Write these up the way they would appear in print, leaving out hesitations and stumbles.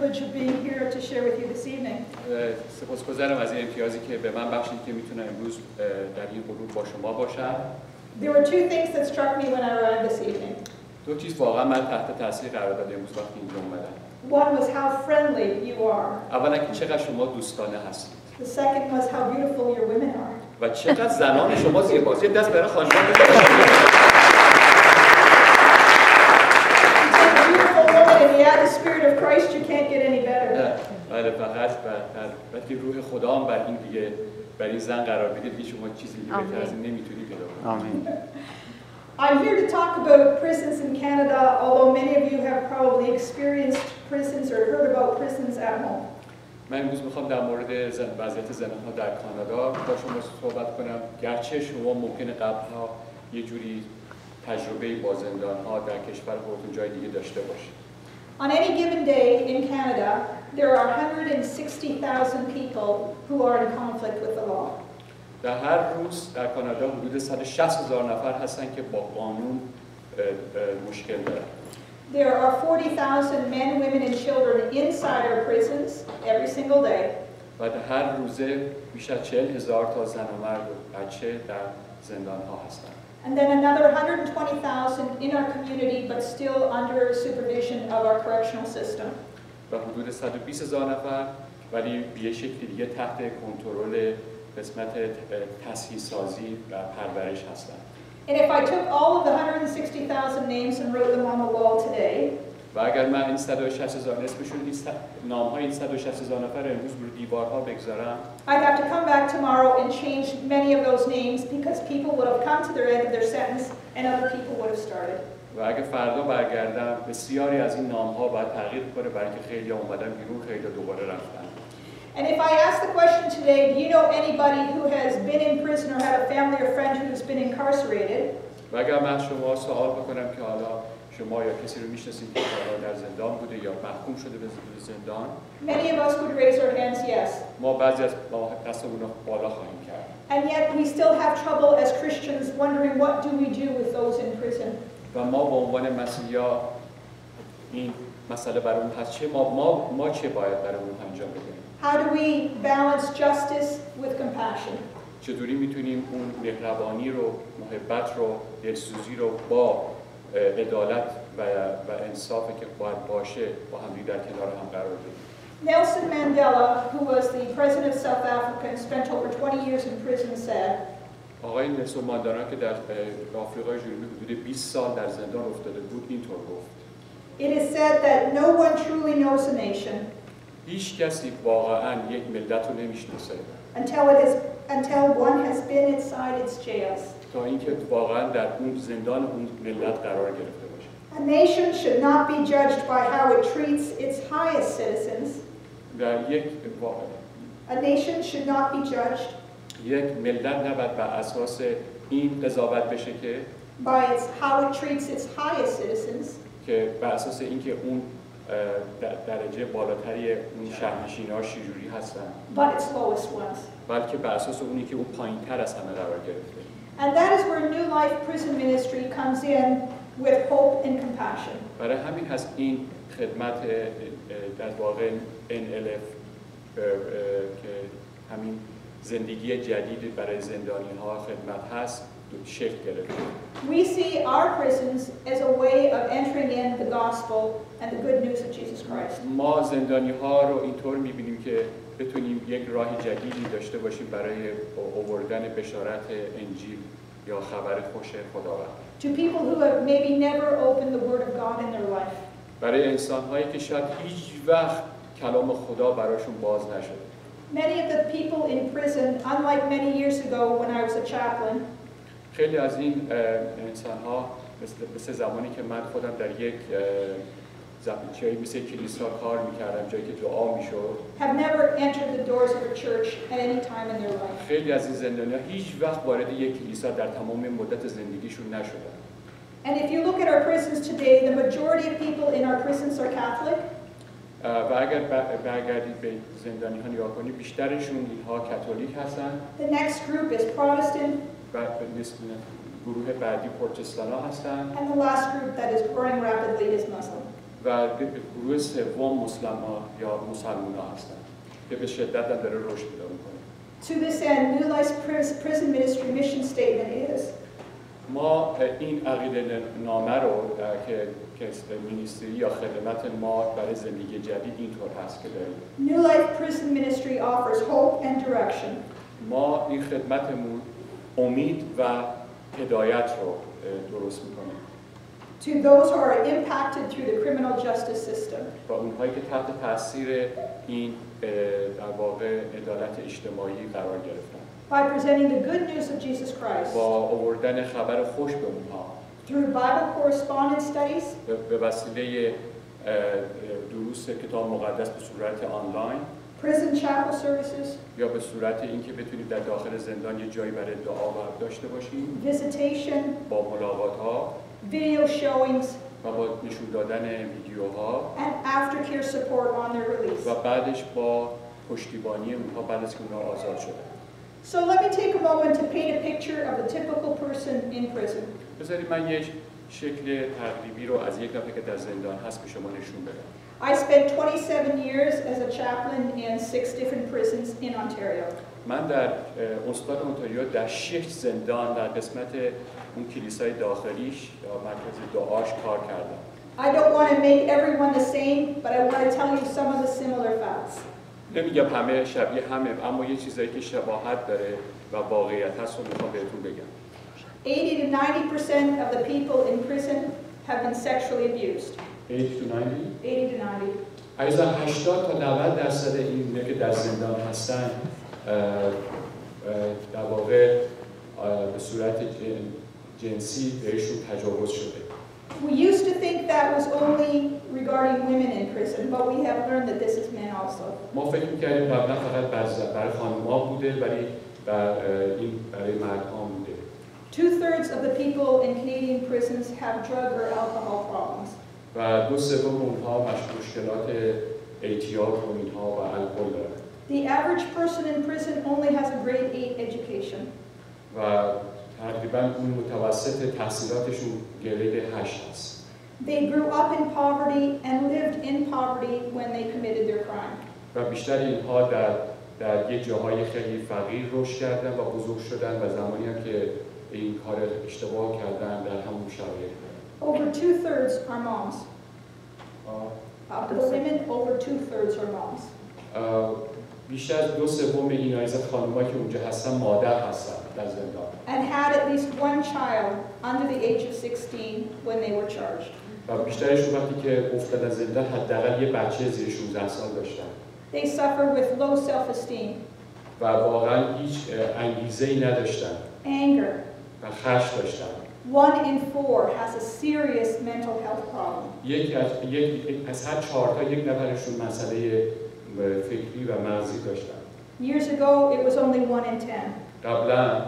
privilege of being here to share with you this evening. سپاسگزارم از این امتیازی که به من بخشید که میتونم امروز در این گروه با شما باشم. There were two things that struck me when I arrived this evening. دو چیز واقعا من تحت تاثیر قرار داد امروز وقتی اینجا اومدم. One was how friendly you are. اولا که چقدر شما دوستانه هستید. The second was how beautiful your women are. و چقدر زنان شما زیباست. یه دست برای خانم‌ها بزنید. بله فقط وقتی روح خدا هم بر این دیگه بر این زن قرار بده دیگه شما چیزی دیگه بهتر از این نمیتونی پیدا کنید. آمین. I'm here to talk about prisons in Canada, although many of you have probably experienced prisons or heard about prisons at home. من امروز میخوام در مورد وضعیت زنان‌ها در کانادا با شما صحبت کنم. گرچه شما ممکنه قبل‌ها یه جوری تجربه با زندان‌ها در کشور خودتون جای دیگه داشته باشید. On any given day in Canada, there are 160,000 people who are in conflict with the law. در هر روز در کانادا حدود 160,000 نفر هستن که با قانون مشکل دارن. There are 40,000 men, women and children inside our prisons every single day. و در هر روزه بیش از 40,000 تا زن و مرد و بچه در زندان‌ها هستن. And then another 120,000 in our community, but still under supervision of our correctional system. و حدود 120,000 نفر ولی به یه شکلی دیگه تحت کنترل قسمت تصحیح سازی و پرورش هستن. And if I took all of the 160,000 names and wrote them on the wall today, و اگر من این 160,000 اسمشون نام‌های این 160,000 نفر امروز رو دیوارها بگذارم، I'd have to come back tomorrow and change many of those names because people would have come to their end of their sentence and other people would have started. و اگه فردا برگردم بسیاری از این نام‌ها باید تغییر کنه برای اینکه خیلی‌ها اومدن بیرون، خیلی‌ها دوباره رفتن. And if I ask the question today, do you know anybody who has been in prison or had a family or friend who's been incarcerated? و اگر من شما سوال بکنم که حالا شما یا کسی رو میشناسید که حالا در زندان بوده یا محکوم شده به زندان؟ Many of us would raise our hands yes. ما بعضی از دستمون رو بالا خواهیم کرد. And yet we still have trouble as Christians wondering what do we do with those in prison. و ما به عنوان مسیحا این مسئله برامون هست چه ما چه باید برامون انجام بدیم؟ How do we balance justice with compassion? چطوری میتونیم اون مهربانی رو، محبت رو، دلسوزی رو با عدالت و انصافی که باید باشه با هم در کنار هم قرار بدیم. Nelson Mandela, who was the president of South Africa and spent over 20 years in prison, said, آقای نلسون ماندانا که در آفریقای جنوبی حدود 20 سال در زندان افتاده بود اینطور گفت. It is said that no one truly knows a nation هیچ کسی واقعاً یک ملت رو نمیشناسه until one has been inside its jails. تا اینکه واقعاً در اون زندان اون ملت قرار گرفته باشه. A nation should not be judged by how it treats its highest citizens. A nation should not be judged یک ملت نباید بر اساس این قضاوت بشه که by how it treats its highest citizens. که بر اساس اینکه اون درجه بالاتری اون شهرنشین‌ها چجوری هستن. But its lowest ones. بلکه بر اساس اونی که اون پایین‌تر از همه قرار گرفته. And that is where New Life Prison Ministry comes in with hope and compassion. برای همین هست این خدمت در واقع NLF که همین زندگی جدید برای زندانی‌ها خدمت هست شکل گرفته. We see our prisons as a way of entering in the gospel and the good news of Jesus Christ. ما زندانی‌ها رو اینطور می‌بینیم که بتونیم یک راه جدیدی داشته باشیم برای آوردن بشارت انجیل یا خبر خوش خداوند. To people who have maybe never opened the word of God in their life. برای انسان‌هایی که شاید هیچ وقت کلام خدا براشون باز نشده. Many of the people in prison, unlike many years ago when I was a chaplain, خیلی از این انسان‌ها مثل زمانی که من خودم در یک جایی مثل کلیسا کار می‌کردم جایی که دعا می‌شد. Have never entered the doors of a church at any time in their life. خیلی از این زندانی‌ها هیچ وقت وارد یک کلیسا در تمام مدت زندگیشون نشدن. And if you look at our prisons today, the majority of people in our prisons are Catholic. و اگر برگردید به زندانی‌ها نگاه کنید بیشترشون اینها کاتولیک هستن. The next group is Protestant. و گروه بعدی پروتستان‌ها هستن. And the last group that is growing rapidly is Muslim. و گروه سوم مسلمان هستن که به شدت هم داره رشد پیدا میکنه. To this end, New Life's prison ministry mission statement is: ما این عقیده نامه رو که مینیستری یا خدمت ما برای زندگی جدید اینطور هست که داریم. New Life Prison Ministry offers hope and direction. ما این خدمتمون امید و هدایت رو درست میکنیم. To those who are impacted through the criminal justice system. با اونهایی که تحت تاثیر این در واقع عدالت اجتماعی قرار گرفتن. By presenting the good news of Jesus Christ. با آوردن خبر خوش به اونها. Through Bible correspondence studies. به وسیله دروس کتاب مقدس به صورت آنلاین. Prison chapel services. یا به صورت اینکه بتونید در داخل زندان یه جایی برای دعا و داشته باشید. Visitation. با ملاقات‌ها. Video showings. و با نشون دادن ویدیوها. And aftercare support on their release. و بعدش با پشتیبانی اونها بعد از که اونها آزاد شدن. So let me take a moment to paint a picture of the typical person in prison. بذارید من یک شکل تقریبی رو از یک نفر که در زندان هست به شما نشون بدم. I spent 27 years as a chaplain in 6 different prisons in Ontario. من در استان اونتاریو در 6 زندان در قسمت اون کلیسای داخلیش یا مرکز دعاش کار کردم. I don't want to make everyone the same, but I want to tell you some of the similar facts. نمیگم همه شبیه همه، اما یه چیزایی که شباهت داره و واقعیت هست رو میخوام بهتون بگم. 80 to 90% of the people in prison have been sexually abused. 80 to 90? 80 to 90. عزیزان 80 تا 90% این که در زندان هستن در واقع به صورت جنسی بهشون تجاوز شده. We used to think that was only regarding women in prison, but we have learned that this is men also. ما فکر می‌کردیم قبلا فقط برای خانم‌ها بوده ولی این برای مردها بوده. 2/3 of the people in Canadian prisons have drug or alcohol problems. و 2/3 اونها مشکلات اعتیاد و اینها و الکل دارن. The average person in prison only has a grade 8 education. و تقریبا اون متوسط تحصیلاتشون گرید 8 است. They grew up in poverty and lived in poverty when they committed their crime. و بیشتر اینها در یک جاهای خیلی فقیر رشد کردن و بزرگ شدن و زمانی هم که این کار اشتباه کردن در همون شرایط. Over 2/3 are moms. Of the women, over 2/3 are moms. بیشتر از 2/3 این از خانم‌ها که اونجا هستن مادر هستن در زندان. And had at least one child under the age of 16 when they were charged. و بیشترشون وقتی که افتادن زندان حداقل یه بچه زیر 16 سال داشتن. They suffer with low self-esteem. و واقعا هیچ انگیزه‌ای نداشتن. Anger. و خشم داشتن. 1 in 4 has a serious mental health problem. یک از هر 4 تا یک نفرشون مسئله فکری و مغزی داشتن. Years ago, it was only 1 in 10. قبلا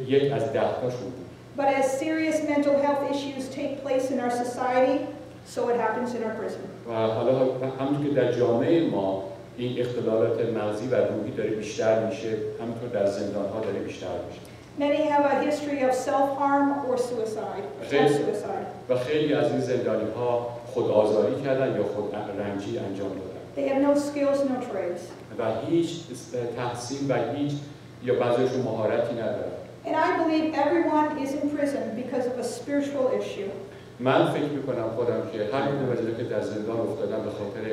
یک از 10 تاشون بود. But as serious mental health issues take place in our society, so it happens in our prison. و حالا همونطور که در جامعه ما این اختلالات مغزی و روحی داره بیشتر میشه، همونطور در زندان‌ها داره بیشتر میشه. Many have a history of self-harm or suicide. و خیلی از این زندانی‌ها خودآزاری کردن یا خود رنجی انجام دادن. They have no skills, no trades. و هیچ تحصیل و هیچ یا بعضیشون مهارتی ندارن. And I believe everyone is in prison because of a spiritual issue. من فکر می‌کنم خودم که هر کدوم از که در زندان افتادن به خاطر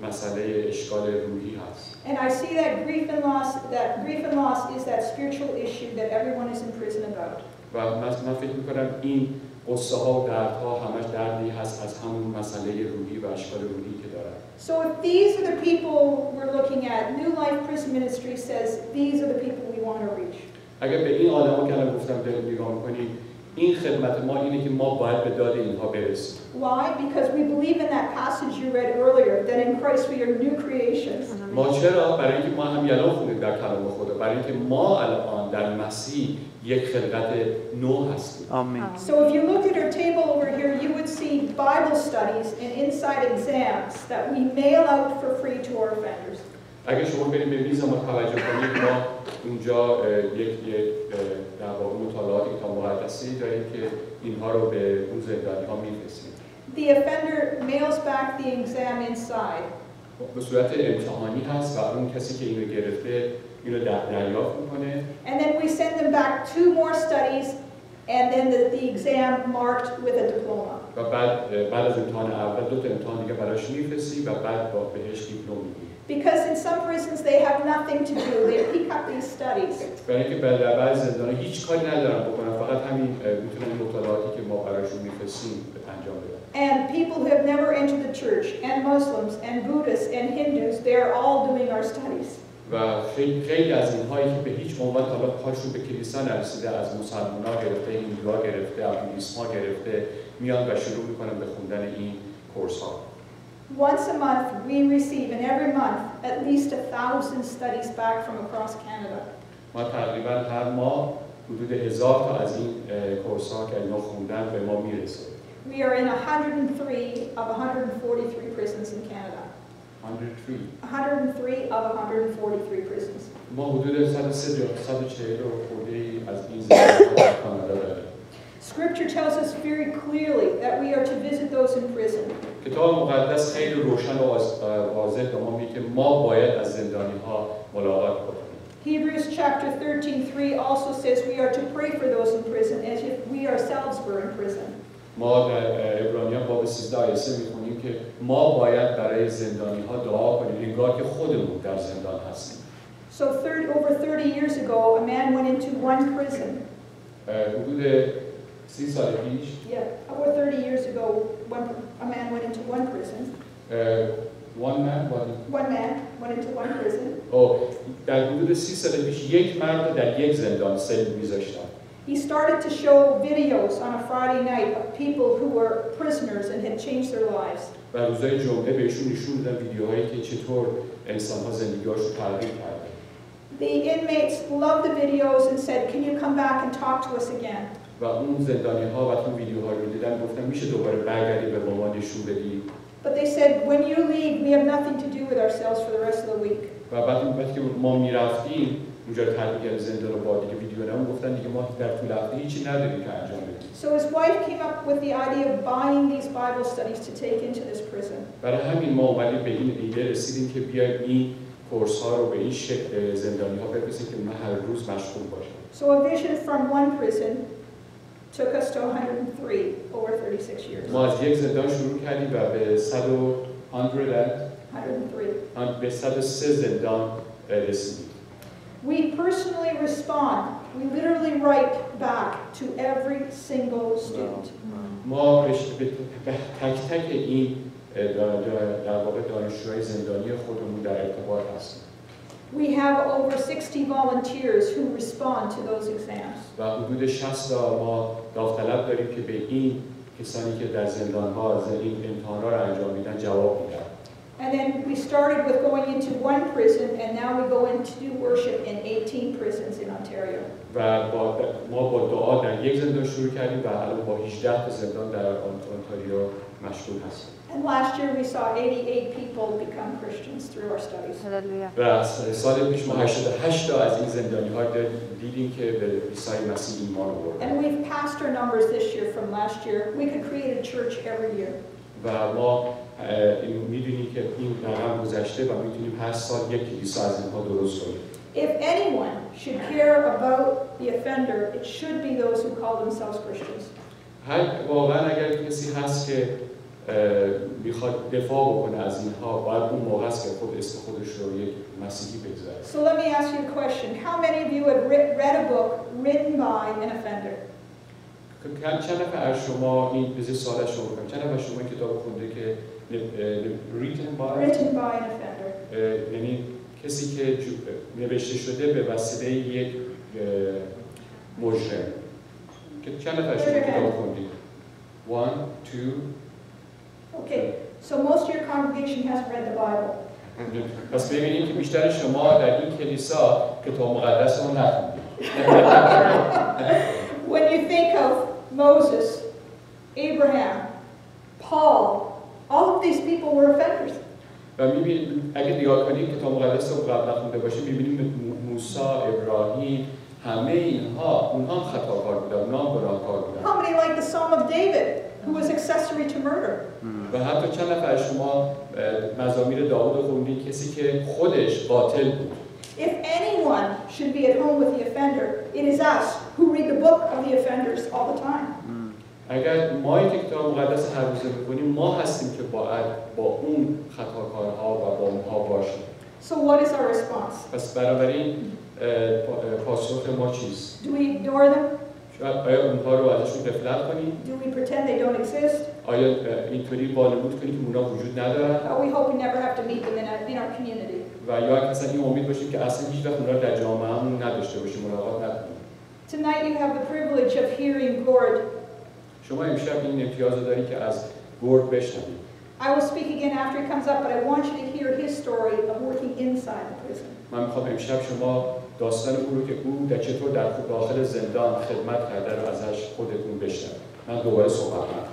مسئله اشکال روحی هست. And I see that grief and loss is that spiritual issue that everyone is in prison about. و من فکر می‌کنم این قصه ها و دردها همش دردی هست از همون مسئله روحی و اشکال روحی که دارن. So if these are the people we're looking at, New Life Prison Ministry says these are the people we want to reach. اگر به این آدما که الان گفتم دارید نگاه می‌کنید، این خدمت ما اینه که ما باید به داد اینها برسیم. Why? Because we believe in that passage you read earlier that in Christ we are new creations. ما چرا؟ برای اینکه ما هم الان خوندیم در کلام خدا، برای اینکه ما الان در مسیح یک خلقت نو هستیم. آمین. So if you look at our table over here, you would see Bible studies and inside exams that we mail out for free to our offenders. اگه شما برید به میز ما توجه کنید، ما اونجا یک در واقع مطالعاتی که مقدسی داریم که اینها رو به اون زندانی‌ها می‌فرستیم. The offender mails back the exam inside. به صورت امتحانی هست و اون کسی که اینو گرفته اینو دریافت میکنه. And then we send them back 2 more studies and then the exam marked with a diploma. و بعد از امتحان اول 2 تا امتحان دیگه براش میفرستی و بعد بهش دیپلم میدی. Because in some prisons they have nothing to do. They pick up these studies. برای اینکه در بعضی زندان‌ها هیچ کاری ندارن بکنن، فقط همین میتونن مطالعاتی که ما براشون میفرستیم انجام بدن. And people who have never entered the church, and Muslims, and Buddhists, and Hindus, they are all doing our studies. و خیلی از اینهایی که به هیچ عنوان تا حالا پاشون به کلیسا نرسیده، از مسلمان‌ها گرفته، هندوها گرفته، بودیسم‌ها گرفته، میان و شروع میکنن به خوندن این کورس‌ها. Once a month, we receive, and every month, at least 1,000 studies back from across Canada. ما تقریبا هر ماه حدود 1000 تا از این کورس‌ها که اینا خوندن به ما میرسه. We are in 103 of 143 prisons in Canada. 103 of 143 prisons. ما حدود 140 خورده از این زندان‌ها در کانادا داریم. Scripture tells us very clearly that we are to visit those in prison. کتاب مقدس خیلی روشن و واضح به ما میگه که ما باید از زندانی‌ها ملاقات کنیم. Hebrews chapter 13:3 also says we are to pray for those in prison as if we ourselves were in prison. ما در عبرانیان باب 13 آیه 3 می‌خونیم که ما باید برای زندانی‌ها دعا کنیم انگار که خودمون در زندان هستیم. So over 30 years ago a man went into one prison. حدود 30 سال پیش Yeah, over 30 years ago a man went into one prison. One man went into one prison. در حدود 30 سال پیش یک مرد در یک زندان سیل می‌ذاشتن. He started to show videos on a Friday night of people who were prisoners and had changed their lives. و روزهای جمعه بهشون نشون میدن ویدیوهایی که چطور انسان‌ها زندگی‌هاشون تغییر کرده. The inmates loved the videos and said, "Can you come back and talk to us again?" و اون زندانی‌ها وقتی ویدیوها رو دیدن گفتن میشه دوباره برگردی به ما نشون بدی. But they said, "When you leave, we have nothing to do with ourselves for the rest of the week." و بعد که ما میرفتیم اونجا ترک کرد زندان رو با دیگه ویدیو نمون گفتن دیگه ما در طول هفته هیچی نداریم که انجام بدیم. So his wife came up with the idea of buying these Bible studies to take into this prison. برای همین ما اومدیم به این ایده رسیدیم که بیایم این کورس‌ها رو به این شکل زندانی‌ها بفرستیم که اونها هر روز مشغول باشن. So a vision from one prison took us to 103 over 36 years. ما از یک زندان شروع کردیم و به 103 زندان رسیدیم. We personally respond. We literally write back to every single student. ما به تک تک این در واقع دانشجوهای زندانی خودمون در ارتباط هستیم. We have over 60 volunteers who respond to those exams. و حدود 60 تا ما داوطلب داریم که به این کسانی که در زندان‌ها این امتحان‌ها رو انجام میدن جواب میدن. And then we started with going into one prison, and now we go in to do worship in 18 prisons in Ontario. و ما با دعا در یک زندان شروع کردیم و الان با 18 تا زندان در انتاریو مشغول هستیم. And last year we saw 88 people become Christians through our studies. و سال پیش ما 88 تا از این زندانی‌ها دیدیم که به عیسی مسیح ایمان آوردن. And we've passed our numbers this year from last year. We could create a church every year. و ما می‌دونیم که این رقم گذشته و می‌تونیم هر سال یک کلیسا از اینها درست کنیم. If anyone should care about the offender, it should be those who call themselves Christians. واقعا اگر کسی هست که میخواد دفاع بکنه از اینها باید اون موقع است که خود اسم خودش رو یک مسیحی بگذاره. So let me ask you a question. How many of you have read a book written by an offender? چند نفر از شما این بذار سوال شما بکنم چند نفر شما این کتاب خونده که written by an offender یعنی کسی که نوشته شده به وسیله یک مجرم که چند نفر شما کتاب خوندید؟ 1 2 Okay, so most of your congregation hasn't read the Bible. پس ببینید که بیشتر شما در این کلیسا کتاب مقدس رو نخوندید. When you think of Moses, Abraham, Paul, all of these people were offenders. و می‌بینید اگه نگاه کنید کتاب مقدس رو قبل نخونده باشید می‌بینید موسی، ابراهیم همه اونها خطاکار بودن، اونها گناهکار بودن. How many like the Psalm of David? who was accessory to murder. و حتی چند نفر شما مزامیر داوود خوندین کسی که خودش قاتل بود. If anyone should be at home with the offender, it is us who read the book of the offenders all the time. اگر ما که کتاب مقدس هر روزه می‌خونیم ما هستیم که باید با اون خطاکارها و با اونها باشیم. So what is our response? پس بنابراین پاسخ ما چیست؟ Do we ignore them? شاید آیا اونها رو ازشون غفلت کنیم؟ Do we pretend they don't exist? آیا اینطوری وانمود کنیم که اونها وجود ندارن؟ Or we hope we never have to meet them in our community? و یا اصلا این امید باشیم که اصلا هیچ وقت اونها رو در جامعه‌مون نداشته باشیم، ملاقات نکنیم. Tonight you have the privilege of hearing Gord. شما امشب این امتیاز رو دارید که از گورد بشنوید. I will speak again after he comes up, but I want you to hear his story of working inside the prison. من می‌خوام امشب شما داستان او رو که او چطور در داخل زندان خدمت کرده رو ازش خودتون بشنوید. من دوباره صحبت کنم.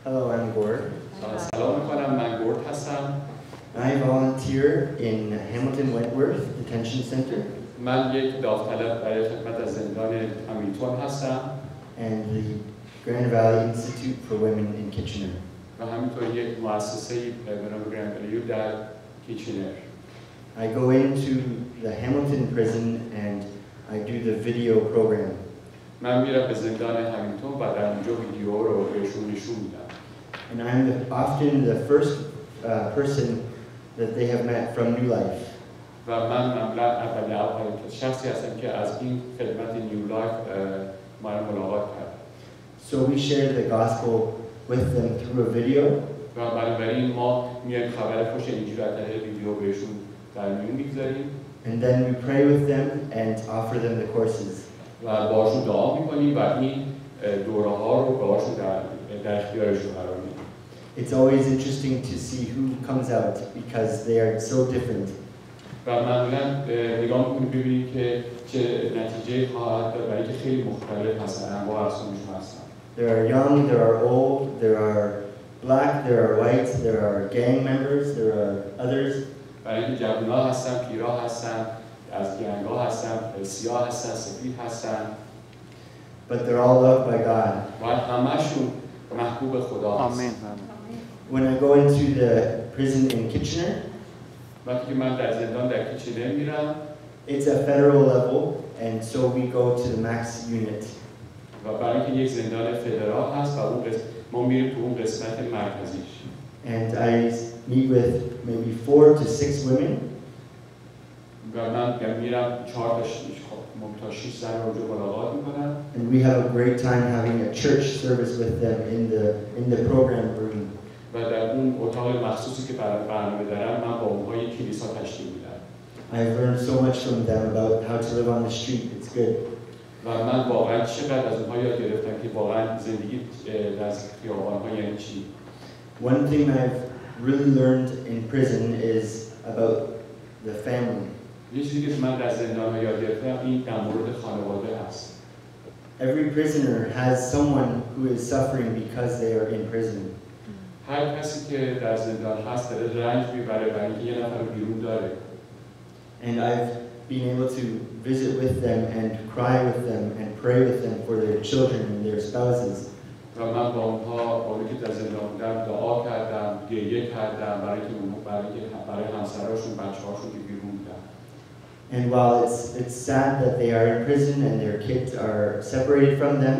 Hello, I'm Gord. سلام می‌کنم، من گورد هستم. I volunteer in Hamilton Wentworth Detention Center من یک داوطلب برای خدمت از زندان همیلتون هستم and the Grand Valley Institute for Women in Kitchener. و همینطور یک مؤسسه‌ای به نام گرند ولیو در کیچنر. I go into the Hamilton prison and I do the video program. من میرم به زندان همیلتون و در اونجا ویدیو رو بهشون نشون میدم. And I'm often the first person that they have met from New Life. و من معمولا اولین شخصی هستم که از این خدمت نیو لایف ما رو ملاقات کردم. So we share the gospel with them through a video. و بنابراین ما میایم خبر خوش انجیل از طریق ویدیو بهشون در میون میگذاریم. And then we pray with them and offer them the courses. و باهاشون دعا میکنیم و این دوره‌ها رو باهاشون در اختیارشون قرار میدیم. It's always interesting to see who comes out because they are so different. و معمولا نگاه میکنیم ببینیم که چه نتیجه خواهد داد برای اینکه خیلی مختلف هستن، انواع اقسامشون هستن. There are young, there are old, there are black, there are white, there are gang members, there are others. برای اینکه جوان‌ها هستن، پیرا هستن، از گنگ‌ها هستن، سیاه هستن، سفید هستن. But they're all loved by God. و همشون محبوب خدا هستن. آمین. When I go into the prison in Kitchener, وقتی که من در زندان در کیچنر میرم it's a federal level, and so we go to the max unit. و برای اینکه یک زندان فدرال هست و ما میریم تو اون قسمت مرکزیش. And I meet with maybe 4 to 6 women. و من میرم 4 تا 6 زن رو اونجا ملاقات میکنم. And we have a great time having a church service with them in the program room. و در اون اتاق مخصوصی که برنامه دارم من با اونها یک کلیسا تشکیل میدم. I've learned so much from them about how to live on the street. It's good. و من واقعا چقدر از اونها یاد گرفتم که واقعا زندگی در خیابان‌ها یعنی چی. One thing I've really learned in prison is about the family. یه چیزی که من در زندان‌ها یاد گرفتم این در مورد خانواده است. Every prisoner has someone who is suffering because they are in prison. هر کسی که در زندان هست داره رنج میبره برای اینکه یه نفر بیرون داره. And I've been able to visit with them and cry with them and pray with them for their children and their spouses. و من با اونها که در زندان بودم دعا کردم، گریه کردم برای همسراشون، بچه‌هاشون که بیرون بودن. And while it's sad that they are in prison and their kids are separated from them,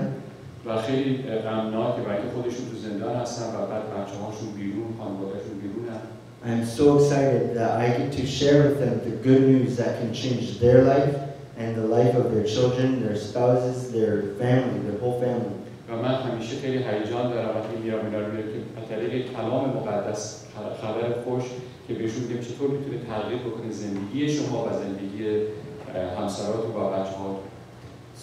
و خیلی غمناکه برای اینکه خودشون تو زندان هستن و بعد بچه‌هاشون بیرون، خانواده‌شون بیرونن. I'm so excited that I get to share with them the good news that can change their life and the life of their children, their spouses, their family, their whole family. و من همیشه خیلی هیجان دارم وقتی میام اینا رو میگم که از طریق کلام مقدس خبر خوش که بهشون میگم چطور میتونه تغییر بکنه زندگی شما و زندگی همسراتون و بچه‌هاتون.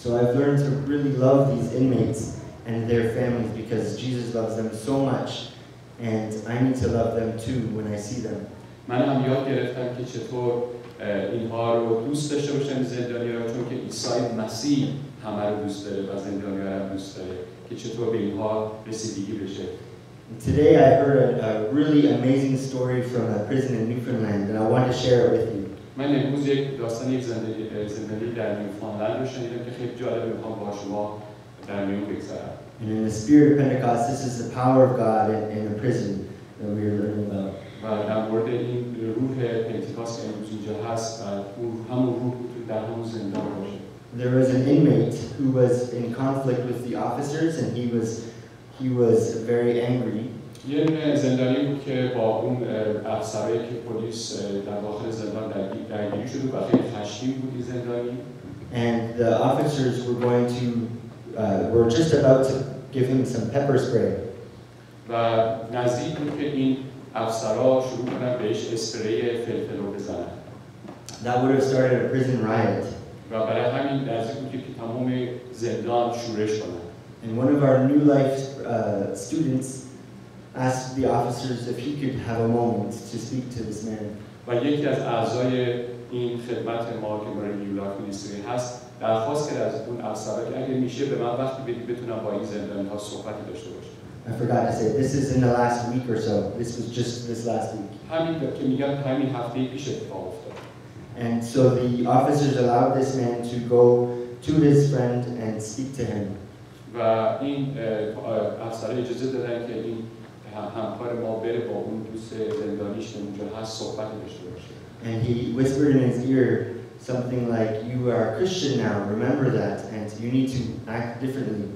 So I've learned to really love these inmates and their families because Jesus loves them so much and I need to love them too when I see them. من هم یاد گرفتم که چطور اینها رو دوست داشته باشم زندانی‌ها چون که عیسی مسیح همه رو دوست داره و زندانی‌ها رو دوست داره که چطور به اینها رسیدگی بشه. Today I heard a really amazing story from a prison in Newfoundland, and I want to share it with you. من امروز یک داستان یک زندگی در نیوفاندلند رو شنیدم که خیلی جالبه، میخوام با شما در میون بگذارم. And in the spirit of Pentecost, this is the power of God in a prison that we are learning about. و در مورد این روح پنتیکاست که امروز اینجا هست و همون روح در همون زندان باشه. There was an inmate who was in conflict with the officers, and he was very angry. یه زندانی بود که با اون افسرایی که پلیس در داخل زندان درگیری شده و خیلی خشمگین بود این زندانی. And the officers were just about to give him some pepper spray. و نزدیک بود که این افسرها شروع کنن بهش اسپری فلفل رو بزنن. That would have started a prison riot. و برای همین نزدیک بود که تمام زندان شورش کنن. And one of our New Life students asked the officers if he could have a moment to speak to this man. و یکی از اعضای این خدمت ما که برای نیو لایف مینیستری هست درخواست کرد از اون افسرها که اگه میشه به من وقتی بدید بتونم با این زندانی‌ها صحبتی داشته باشم. I forgot to say, this is in the last week or so. This was just this last week. همین که میگم همین هفته پیش اتفاق افتاد. And so the officers allowed this man to go to his friend and speak to him. و این افسرها اجازه دادن که این همکار ما بره با اون دوست زندانیش که اونجا هست صحبتی داشته باشه. And he whispered in his ear something like, "You are a Christian now, remember that, and you need to act differently."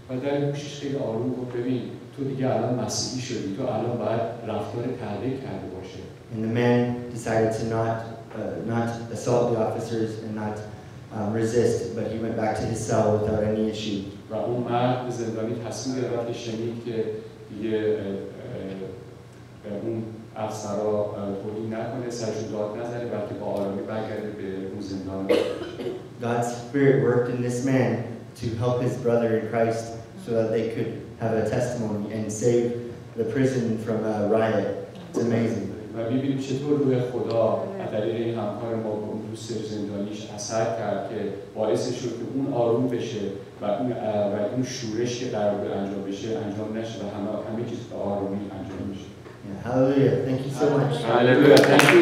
و در گوشش خیلی آروم گفت ببین تو دیگه الان مسیحی شدی، تو الان باید رفتار تغییر کرده باشه. And the man decided to not assault the officers and not resist, but he went back to his cell without any issue. و اون مرد زندانی تصمیم گرفت که شنید که دیگه اون افسرها توهین نکنه، سرشون داد نزنه، بلکه با آرامی برگرده به اون زندان. God's Spirit worked in this man to help his brother in Christ so that they could have a testimony and save the prison from a riot. It's amazing. و ببینیم چطور روح خدا از طریق این همکار ما با اون دوست زندانیش اثر کرد که باعث شد که اون آروم بشه و اون شورش که قرار بود انجام بشه انجام نشه و همه چیز به آرومی انجام بشه. Hallelujah. Thank you so much. Hallelujah. Thank you.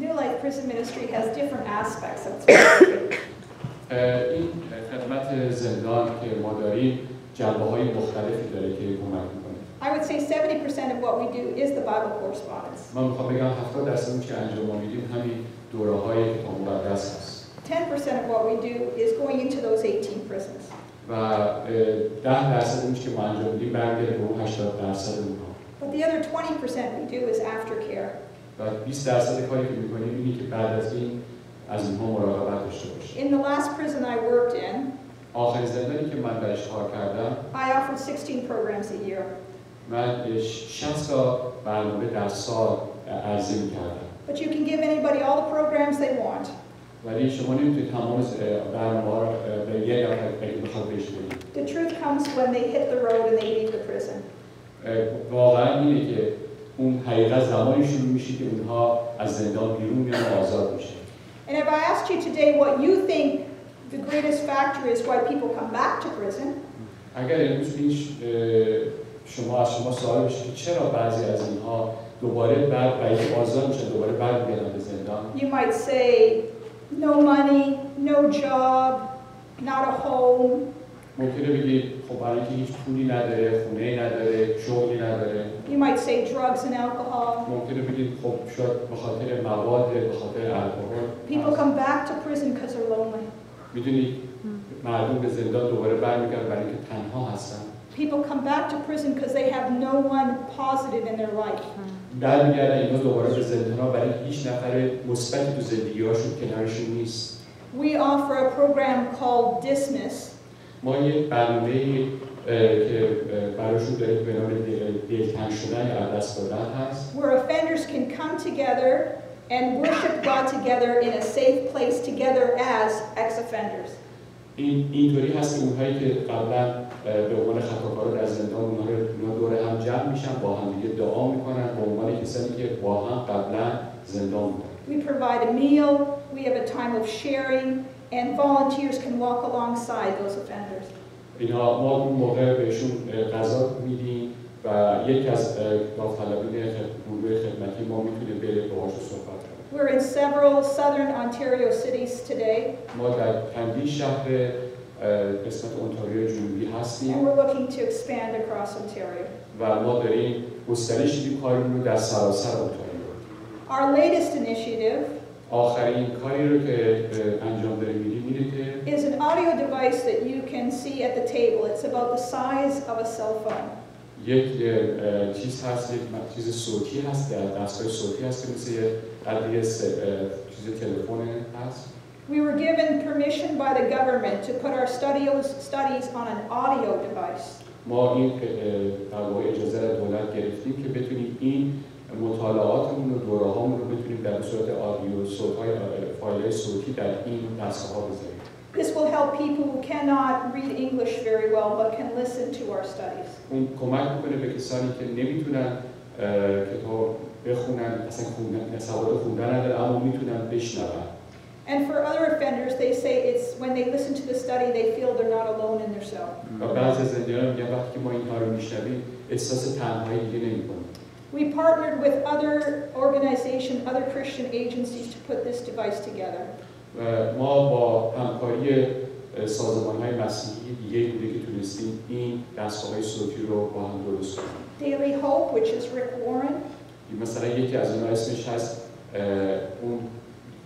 New Life Prison Ministry has different aspects of its این خدمت زندان که ما داریم جنبه‌های مختلفی داره که کمک می‌کنه. I would say 70% of what we do is the Bible correspondence. من می‌خوام بگم 70% اون که انجام میدیم همین دوره‌های کتاب مقدس هست. 10% of what we do is going into those 18 prisons. و 10% اون که ما انجام میدیم برمیگرده به اون 80% اونها. But the other 20% we do is aftercare. و 20% کاری که می‌کنیم اینه که بعد از این از اینها مراقبت داشته باشیم. In the last prison I worked in, آخرین زندانی که من درش کار کردم I offered 16 programs a year. من 60 تا برنامه در سال عرضه می‌کردم. But you can give anybody all the programs they want. ولی شما نمیتونید تمام برنامه‌ها رو به یک نفر بخواد بهش بدید. The truth comes when they hit the road and they leave the prison. واقعا اینه که اون حقیقت زمانی شروع میشه که اونها از زندان بیرون میان و آزاد میشن. And if I asked you today what you think the greatest factor is why people come back to prison, اگر امروز شما سوال بشه که چرا بعضی از اینها دوباره برای آزاد میشن دوباره برمیگردن به زندان، you might say no money, no job, not a home. ممکنه بگید خب برای اینکه هیچ پولی نداره، خونه‌ای نداره، شغلی نداره. You might say drugs and alcohol. ممکنه بگید خب شاید به خاطر مواد، به خاطر الکل. People come back to prison because they're lonely. میدونید مردم به زندان دوباره برمیگردن برای اینکه تنها هستن. People come back to prison because they have no one positive in their life. برمیگردن اینا دوباره به زندان‌ها برای اینکه هیچ نفر مثبتی تو زندگی‌هاشون کنارشون نیست. We offer a program called Dismiss. ما یک برنامه‌ای که براشون داریم به نام دلتنگ شدن یا از دست دادن هست. Where offenders can come together and worship God together in a safe place together as ex-offenders. اینطوری هست که اونهایی که قبلا به عنوان خطاکاران در زندان اونها دور هم جمع میشن با هم دیگه دعا میکنن به عنوان کسانی که با هم قبلا زندان بودن. We provide a meal, we have a time of sharing, and volunteers can walk alongside those offenders. اینا ما اون موقع بهشون غذا میدیم و یک از داوطلبین گروه خدمتی ما میتونه بره باهاشون صحبت کنه. We're in several southern Ontario cities today. ما در چندین شهر قسمت اونتاریو جنوبی هستیم. And we're looking to expand across Ontario. و ما داریم گسترش میدیم کارمون رو در سراسر اونتاریو. Our latest initiative آخرین کاری رو که انجام داریم میدیم که is an audio device that you can see at the table. It's about the size of a cell phone. یک چیز هست، یک چیز صوتی هست، در دستگاه صوتی هست که مثل قدری چیز تلفن هست. We were given permission by the government to put our studies on an audio device. ما این در واقع اجازه از دولت گرفتیم که بتونیم این مطالعاتمون و دوره‌هامون رو بتونیم در صورت آدیو فایل‌های صوتی در این دستگاه‌ها بذاریم. This will help people who cannot read English very well but can listen to our studies. اون کمک می‌کنه به کسانی که نمی‌تونن کتاب بخونن، اصلا سواد خوندن ندارن اما می‌تونن بشنون. And for other offenders, they say it's when they listen to the study, they feel they're not alone in their cell. و بعضی از زندانیان میگن وقتی که ما اینها رو میشنویم احساس تنهایی دیگه نمی‌کنیم. We partnered with other organizations, other Christian agencies to put this device together. ما با همکاری سازمان‌های مسیحی دیگه بوده که تونستیم این دستگاه‌های صوتی رو با هم درست کنیم. Daily Hope, which is Rick Warren. مثلا یکی از اونها اسمش هست اون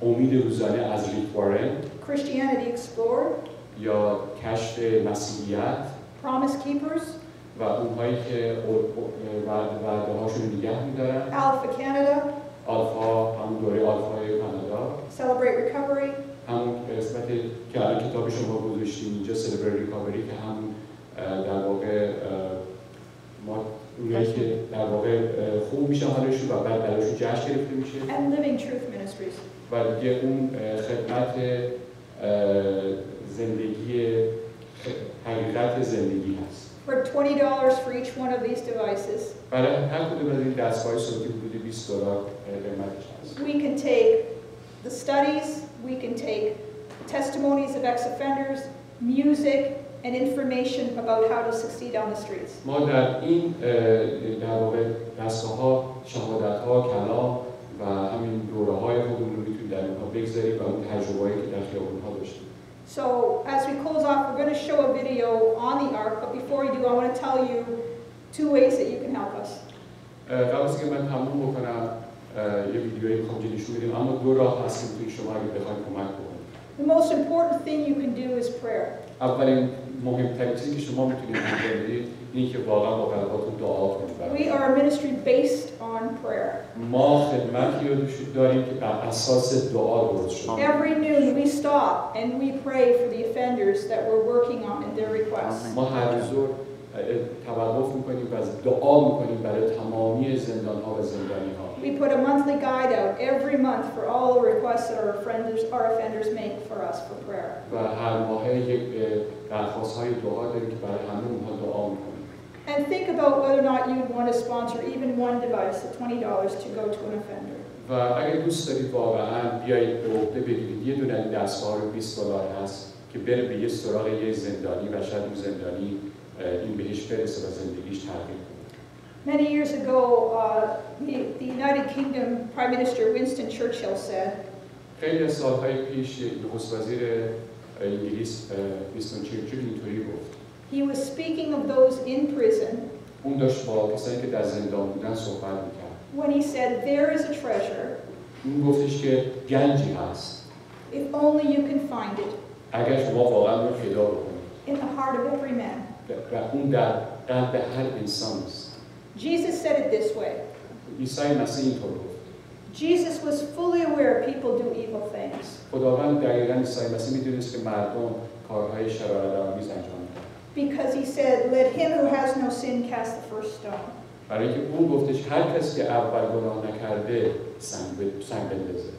امید روزانه از ریک وارن. Christianity Explored. یا کشف مسیحیت. Promise Keepers. و اونهایی که وعده‌هاشون رو نگه می‌دارن. Alpha Canada. آلفا، همون دوره آلفای کانادا. Celebrate Recovery. همون قسمت که الان کتاب شما گذاشتیم اینجا Celebrate Recovery که همون در واقع ما اونایی که در واقع خوب میشه حالشون و بعد درشون جشن گرفته میشه. And Living Truth Ministries. و دیگه اون خدمت زندگی حقیقت زندگی هست. For $20 for each one of these devices. برای هر کدوم از این دستگاه صوتی حدود $20 قیمتش هست. We can take the studies, we can take testimonies of ex-offenders, music, and information about how to succeed on the streets. ما در این در واقع دستگاه‌ها شهادت‌ها، کلام و همین دوره‌های خودمون رو میتونیم در اونها بگذاریم و اون تجربه‌ای که در خیابون‌ها داشتیم. So as we close off, we're going to show a video on the ark, but before we do, I want to tell you two ways that you can help us. قبل از که من تموم بکنم یه ویدیویی می‌خوام نشون بدیم اما دو راه هست که میتونید شما اگه بخواید کمک بکنید. The most important thing you can do is prayer. اولین مهمترین چیزی که شما میتونید انجام بدید اینه که واقعا با قلباتون دعا کنید. We are a ministry based on prayer. ما خدمتی رو داریم که بر اساس دعا درست شده. Every noon we stop and we pray for the offenders that we're working on and their requests. ما هر ظهر توقف میکنیم و دعا میکنیم برای تمامی زندان‌ها و زندانی‌ها. We put a monthly guide out every month for all the requests that our offenders make for us for prayer. و هر ماه یک درخواست‌های دعا داریم که برای همه اونها دعا میکنیم. And think about whether or not you'd want to sponsor even one device at $20 to go to an offender. و اگه دوست دارید واقعا بیایید به عهده بگیرید یه دونه این دستگاه رو $20 هست که بره به یه سراغ یه زندانی و شاید اون زندانی این بهش برسه و زندگیش تغییر کنه. Many years ago, the United Kingdom Prime Minister Winston Churchill said, خیلی سالهای پیش نخست وزیر انگلیس وینستون چرچیل اینطوری گفت. he was speaking of those in prison اون داشت با کسانی که در زندان بودن صحبت می‌کرد. when he said, there is a treasure. اون گفتش که گنجی هست. If only you can find it. اگر شما واقعا رو پیدا بکنید. In the heart of every man. و اون در قلب هر انسان است. Jesus said it this way. عیسی مسیح اینطور گفت. Jesus was fully aware people do evil things. خداوند دقیقاً عیسی مسیح می‌دونست که مردم کارهای شرارت‌آمیز انجام میدن. Because he said, let him who has no sin cast the first stone. برای اینکه اون گفتش هر کسی که اول گناه نکرده سنگ بندازه.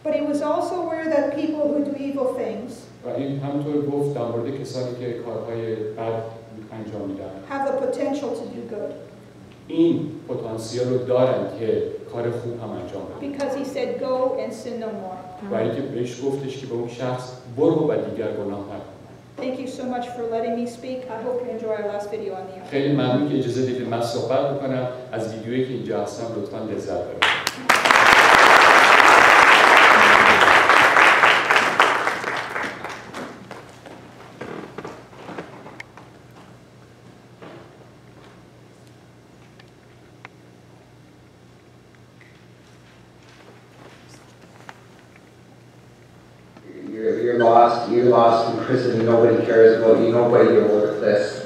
But he was also aware that people who do evil things و این همونطور گفت در مورد کسانی که کارهای بد انجام میدن. have the potential to do good. این پتانسیل رو دارن که کار خوب هم انجام بدن. Because he said, go and sin no more. و اینکه بهش گفتش که به اون شخص برو و دیگر گناه نکن. Thank you so much for letting me speak. I hope you enjoy our last video on the air. خیلی ممنون که اجازه دیدید من صحبت بکنم. از ویدیویی که اینجا هستم لطفاً لذت ببرید. You're lost in prison, nobody cares about you, nobody, you're worthless.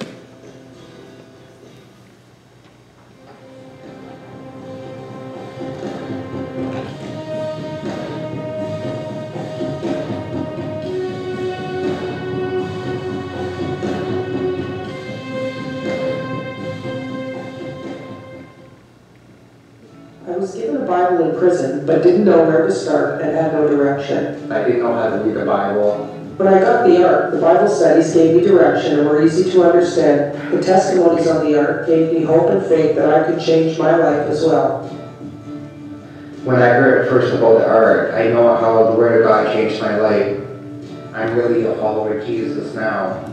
I was given a Bible in prison, but didn't know where to start and had no direction. I didn't know how to read the Bible. When I got the Ark, the Bible studies gave me direction and were easy to understand. The testimonies on the Ark gave me hope and faith that I could change my life as well. When I heard first about the Ark, I know how the Word of God changed my life. I'm really a follower of Jesus now.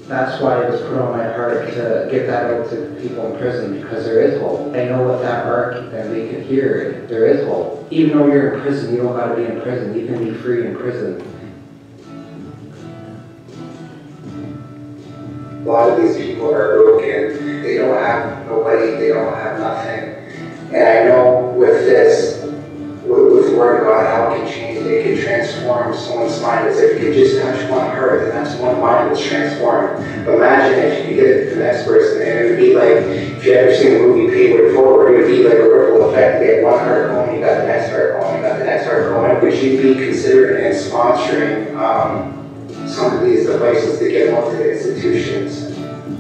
That's why it was put on my heart to get that out to people in prison, because there is hope. I know with that Ark, and they can hear it, there is hope. Even though you're in prison, you don't got to be in prison. You can be free in prison. A lot of these people are broken. They don't have nobody. They don't have nothing. And I know with this, with the Word of God, how it can change. It can transform someone's mind. As if you could just touch one heart, and that's one mind that's transformed. But imagine if you could get it to the next person, and it would be like, if you ever seen the movie Paid It Forward, it would be like a ripple effect. You get one heart going, you got the next heart going, you got the next heart going. Would you be considering and sponsoring some of these devices to get out to the institutions?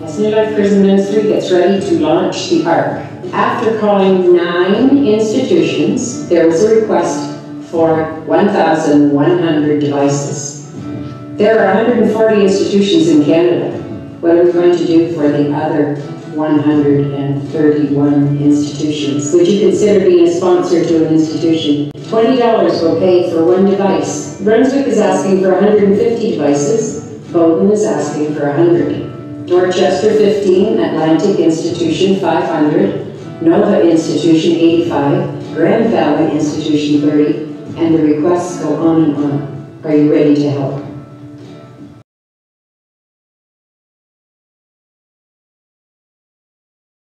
As New Life Prison Ministry gets ready to launch the Ark, after calling 9 institutions, there was a request for 1,100 devices. There are 140 institutions in Canada. What are we going to do for the other 131 institutions? Would you consider being a sponsor to an institution? $20 will pay for 1 device. Brunswick is asking for 150 devices. Bowden is asking for 100. Dorchester 15, Atlantic Institution 500, Nova Institution 85, Grand Valley Institution 30, and the requests go on and on. Are you ready to help?